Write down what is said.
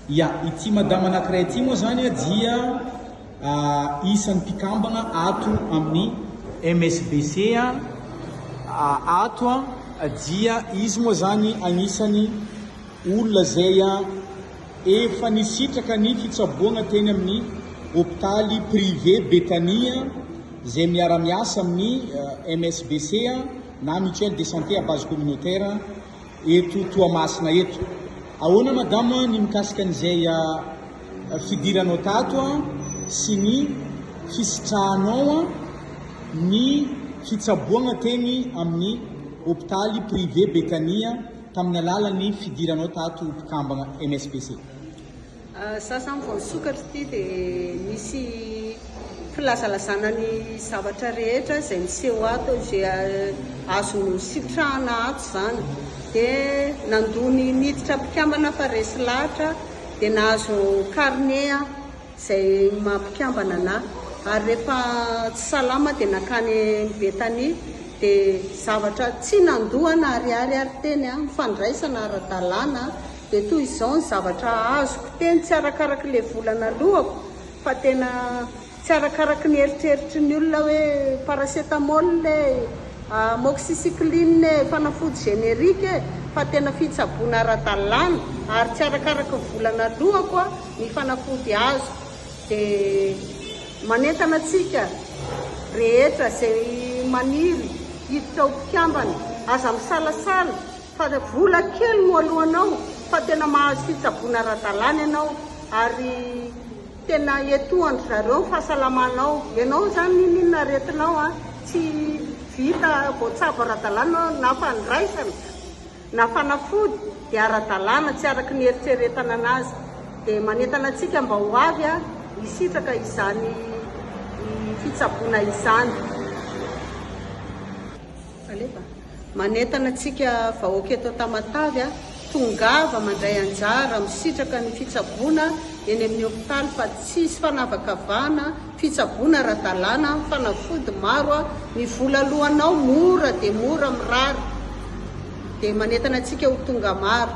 Ya, ity madama anankiray ity moa zany dia isan'ny mpikambana ato amin'ny MSBC ato dia izy moa zany anisany olona zay efa nisitraka ny fitsaboana teny amin'ny hôpitaly privé Betania zay miara-miasa amin'ny MSBC na mutuelle de santé à base communautaire eto Toamasina eto. Ahoana madama ny mikasika an'izay fidiranao tato sy ny fisitrahanao ny fitsaboana teny amin'ny hôpitaly privé Betania tamin'ny alalan'ny fidiranao tato mpikambana MSBC. Za zany vao nisokatra ity dia misy filazalazana ny zavatra rehetra izay miseho ato izay azo sitrahana ato zany. Dia nandony niditra mpikambana fa resy lahatra dia nahazo carnet izay mampikambana anahy. Ary rehefa tsy salama dia nakany Betania dia zavatra tsy nandohana ariary teny mifandraisana ara-dalàna. Dia toy izao ny zavatra azoko teny tsy arakaraky le volana lohako fa tena tsy arakaraky ny eritreritry ny olona hoe paracetamol le amoxicilline fanafody générique fa tena fitsaboana ara-dalàna ary tsy arakaraky volana lohako ny fanafody azo. Dia manentana antsika rehetra izay maniry hiditra ho mpikambana aza misalasala fa vola kely no alohanao fa tena mahazo fitsaboana ara-dalàna ianao ary tena etohandry zareo ny fahasalamanao. Ianao zany ninona retinao tsy vita voatsabo ara-dalàna na fandraisana na fanafody dia ara-dalàna tsy araky ny eritreretana anazy. Dia manentana antsika mba ho avy hisitraka izany fitsaboana izany. Manentana antsika vahoaka eto Tamatavy tongava mandray anjara misitraka ny fitsaboana eny amin'ny hôpitaly fa tsisy fanavakavahana, fitsaboana ara-dalàna, fanafody maro ny vola alohanao mora dia mora mirary. Dia manentana antsika ho tonga maro.